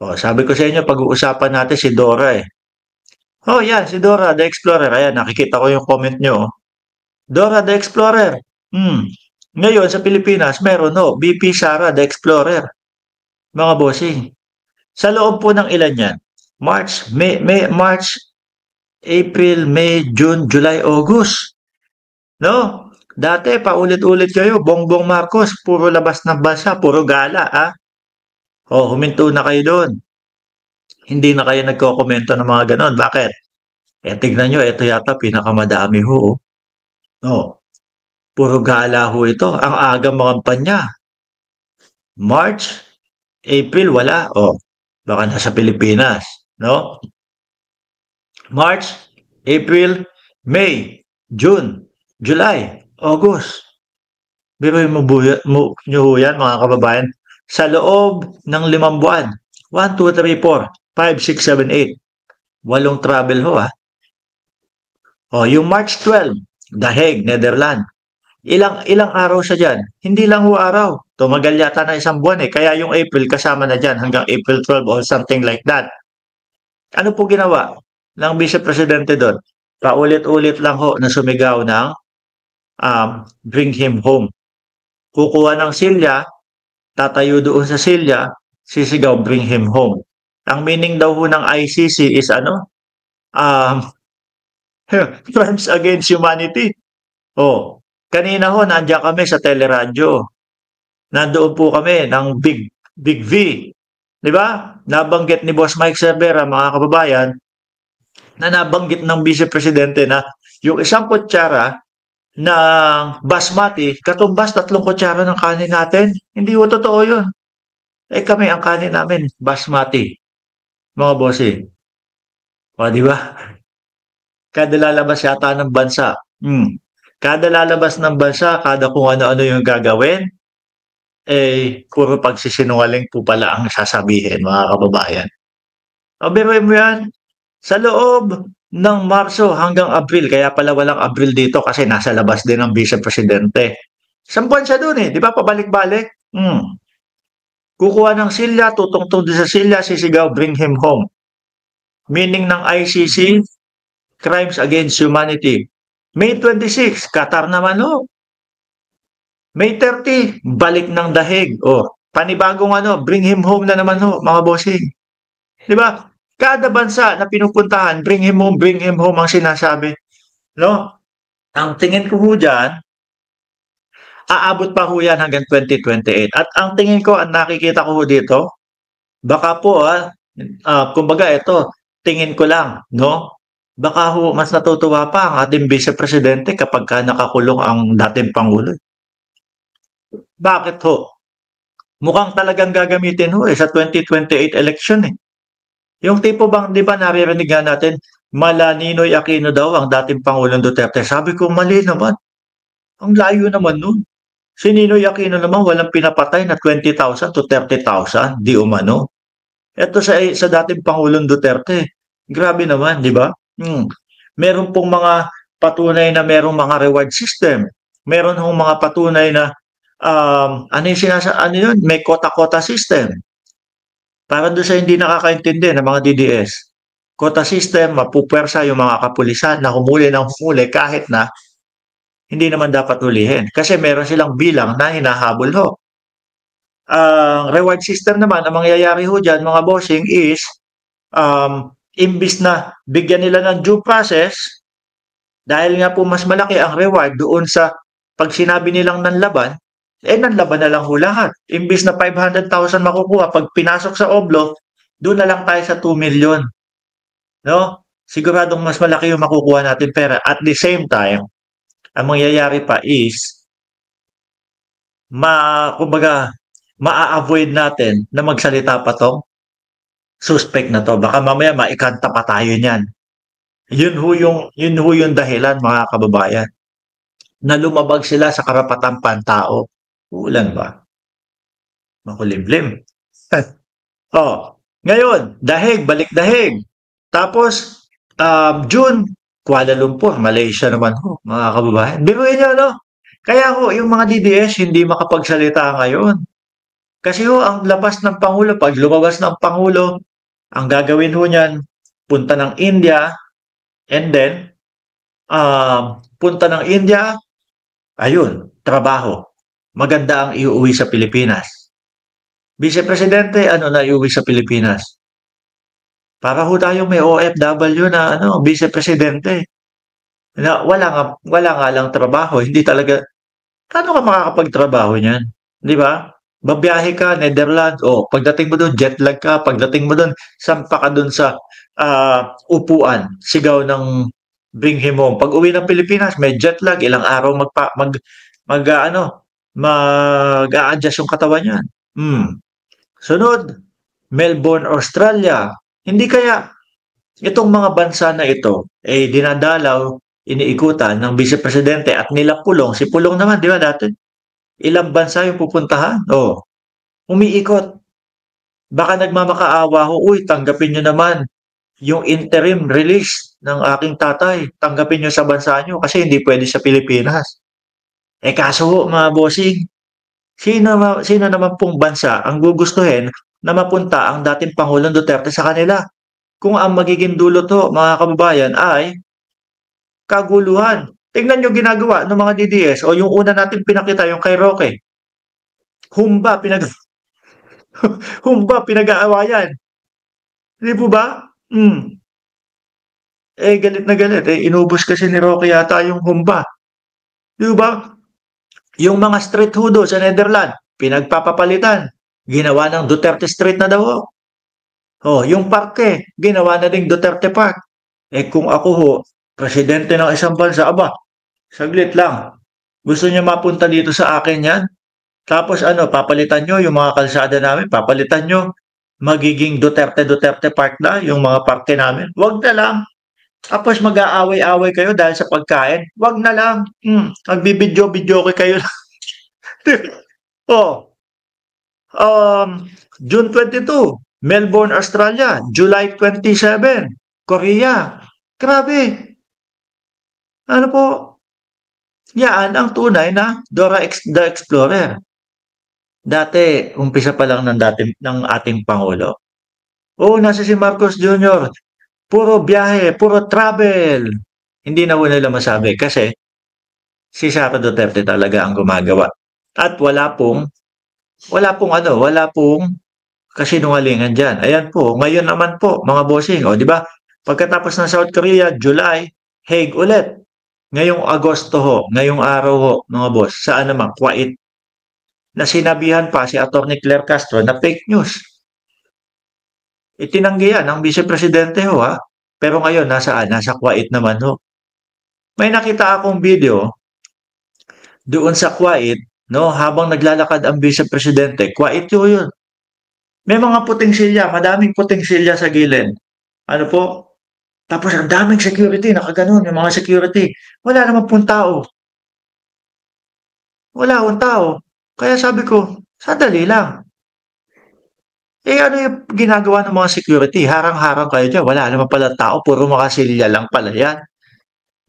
Oh, sabi ko sa inyo, pag-uusapan natin si Dora eh. Oh, yan, si Dora the Explorer. Ayan, nakikita ko yung comment nyo. Oh. Dora the Explorer. Hmm. Ngayon, sa Pilipinas, meron no, BP Sara the Explorer. Mga bossing. Sa loob po ng ilan yan? March, April, May, June, July, August. No? Dati, paulit-ulit kayo. Bongbong Marcos, puro labas ng bansa, puro gala, ah. Oh, huminto na kayo doon. Hindi na kayo nagko-komento ng mga ganon. Bakit? Eh, tignan nyo, ito yata pinakamadami ho. Oh. Oh, puro gala ho ito. Ang aga mga kampanya. March, April, wala. Oh, baka nasa Pilipinas. No? March, April, May, June, July, August. Biruin nyo ho yan, mga kababayan. Sa loob ng 5 buwan. 1, 2, 3, 4, 5, 6, 7, 8. Walong travel ho, ah. Oh, yung March 12, The Hague, Netherlands. Ilang araw siya diyan. Hindi lang ho araw. Tumagal yata na 1 buwan eh. Kaya yung April kasama na diyan hanggang April 12 or something like that. Ano po ginawa ng Vice Presidente doon? Paulit-ulit lang ho na sumigaw ng bring him home. Kukuha ng silya, tatayo doon sa silya, sisigaw bring him home. Ang meaning daw ho ng ICC is ano? Um, Crimes against humanity. Oh, kanina ho nandiyan kami sa teleradyo. Nandoon po kami ng Big V. 'Di ba? Nabanggit ni Boss Mike Cervera, mga kababayan, na nabanggit ng Vice Presidente na yung isang kutsara ng basmati, katumbas 3 kutsara ng kanin natin. Hindi ho totoo yun. Eh kami, ang kanin namin, basmati. Mga bossing. O, di ba? Kada lalabas yata ng bansa. Kada lalabas ng bansa, kada kung ano-ano yung gagawin, eh, puro pagsisinungaling po pala ang sasabihin, mga kababayan. O, biruin mo yan. Sa loob ng Marso hanggang Abril, kaya pala walang Abril dito kasi nasa labas din ang Vice Presidente. 1 buwan siya doon eh, di ba? Pabalik-balik. Kukuha ng silya, tutungtong din sa silya, sisigaw, bring him home. Meaning ng ICC, Crimes Against Humanity. May 26, Qatar naman ho. May 30, balik ng dahig. O, panibagong ano, bring him home na naman ho, mga bossing. Di ba? Kada bansa na pinupuntahan, bring him home ang sinasabi. No? Ang tingin ko ho dyan, aabot pa ho yan hanggang 2028. At ang tingin ko, ang nakikita ko ho dito, baka po, kumbaga ito, tingin ko lang, no? Baka ho, mas natutuwa pa ang ating Vice Presidente kapag ka nakakulong ang dating Pangulo. Bakit ho? Mukhang talagang gagamitin ho sa 2028 election eh. Yung tipo bang, di ba naririnig nga natin, mala Ninoy Aquino daw ang dating Pangulong Duterte. Sabi ko, mali naman. Ang layo naman nun. Si Ninoy Aquino naman walang pinapatay na 20,000 to 30,000, di umano. Ito sa dating Pangulong Duterte. Grabe naman, di ba? Meron pong mga patunay na merong mga reward system. Meron hong mga patunay na ano yun? May kota-kota system. Para doon sa hindi nakakaintindi ng mga DDS. Kota system, mapupwersa yung mga kapulisan na humuli ng humuli kahit na hindi naman dapat hulihin. Kasi meron silang bilang na hinahabol ho. Ang reward system naman, ang mangyayari ho dyan, mga bossing, is imbis na bigyan nila ng due process, dahil nga po mas malaki ang reward doon sa pag sinabi nilang nanlaban, eh nanlaban na lang ho lahat. Imbis na 500,000 makukuha, pag pinasok sa oblo, doon na lang tayo sa 2 million. No? Siguradong mas malaki yung makukuha natin pera. At the same time, ang mangyayari pa is, kumbaga, maa-avoid natin na magsalita pa tong suspect na to. Baka mamaya maikanta pa tayo niyan. Yun ho yung dahilan, mga kababayan, na lumabag sila sa karapatang pantao. Ulan ba? Makulimlim. Oh, ngayon, dahig, balik dahig. Tapos, June, Kuala Lumpur, Malaysia naman ho, mga kababayan. Biruin nyo, no? Kaya ho, yung mga DDS hindi makapagsalita ngayon. Kasi ho, ang labas ng Pangulo, pag lumabas ng Pangulo, ang gagawin ho niyan, punta ng India, and then, punta ng India, ayun, trabaho. Maganda ang iuwi sa Pilipinas. Vice Presidente, ano na iuwi sa Pilipinas? Para ho tayong may OFW na ano, Vice Presidente. Na wala nga lang trabaho, hindi talaga paano ka makakapagtrabaho niyan, 'di ba? Babiyahe ka Netherlands, oh, pagdating mo dun jet lag ka, pagdating mo dun sampa ka dun sa, upuan, sigaw ng bring him home. Pag-uwi ng Pilipinas may jet lag, ilang araw mag-aano, mag-a-adjust yung katawan niyan. Sunod, Melbourne, Australia. Hindi kaya itong mga bansa na ito, eh, dinadalaw, iniikutan ng Vice Presidente at nila Pulong. Si Pulong naman, di ba dati? Ilang bansa yung pupuntahan? Oh, umiikot. Baka nagmamakaawa ho, uy, tanggapin nyo naman yung interim release ng aking tatay. Tanggapin nyo sa bansa nyo kasi hindi pwede sa Pilipinas. Eh kaso ho, mga bossing, sino naman pong bansa ang gugustuhin na mapunta ang dating Pangulong Duterte sa kanila? Kung ang magiging dulot ho, mga kababayan, ay kaguluhan. Tingnan nyo ginagawa ng mga DDS o yung una natin pinakita, yung kay Roque. Humba, humba, pinag-aawayan. Hindi po ba? Eh, galit na galit. Eh, inubos kasi ni Roque yata yung humba. Di ba? Yung mga street hudo sa Netherlands, pinagpapapalitan. Ginawa ng Duterte Street na daw. Oh, yung parke, ginawa na ding Duterte Park. Eh kung ako ho, presidente ng isang bansa, aba, saglit lang. Gusto niyo mapunta dito sa akin yan? Tapos ano, papalitan nyo yung mga kalsada namin, papalitan nyo, magiging Duterte Park na yung mga parke namin. Wag na lang. Tapos mag-aaway-away kayo dahil sa pagkain. Wag na lang. Magbibidyo-bidyo kayo. oh, June 22, Melbourne, Australia. July 27, Korea. Grabe. Ano po? Yan ang tunay na the Explorer. Dati, umpisa pa lang ng ating Pangulo. Oo, nasa si Marcos Jr. Puro biyahe, puro travel. Hindi na ho nila masabi kasi si Sara Duterte talaga ang gumagawa. At wala pong kasinungalingan dyan. Ayan po, ngayon naman po, mga bossing, o di ba? Pagkatapos ng South Korea, July, Hague ulit. Ngayong Agosto ho, ngayong araw ho, mga boss, saan naman, Kuwait, na sinabihan pa si Atty. Claire Castro na fake news. Itinanggi yan ng Vice Presidente ho ha. Pero ngayon, nasaan? Nasa Kuwait naman ho. May nakita akong video doon sa Kuwait, no, habang naglalakad ang Vice Presidente, Kuwait yun. May mga puting silya, madaming puting silya sa gilid. Ano po? Tapos ang daming security, nakaganon, yung mga security. Wala naman pong tao. Wala akong tao. Kaya sabi ko, sandali lang. Eh ano yung ginagawa ng mga security? Harang-harang kayo dyan. Wala naman pala tao, puro makasilya lang pala yan.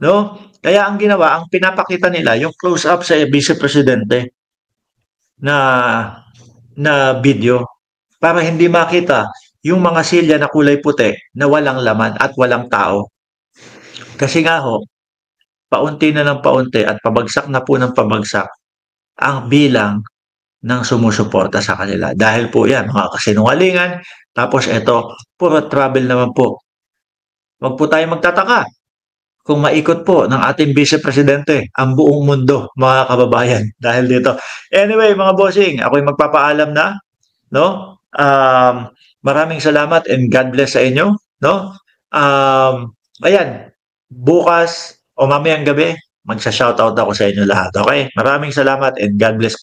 No? Kaya ang ginawa, ang pinapakita nila, yung close-up sa Vice Presidente na video para hindi makita yung mga silya na kulay puti na walang laman at walang tao. Kasi nga ho, paunti na ng paunti at pabagsak na po ng pabagsak ang bilang ng sumusuporta sa kanila. Dahil po yan, mga kasinungalingan, tapos ito, puro travel naman po. Huwag po tayo magtataka kung maikot po ng ating Vice Presidente ang buong mundo, mga kababayan, dahil dito. Anyway, mga bossing, ako'y magpapaalam na, no? Maraming salamat and God bless sa inyo, no? Ayan, bukas o mamayang gabi, magsa-shoutout ako sa inyo lahat. Okay? Maraming salamat and God bless.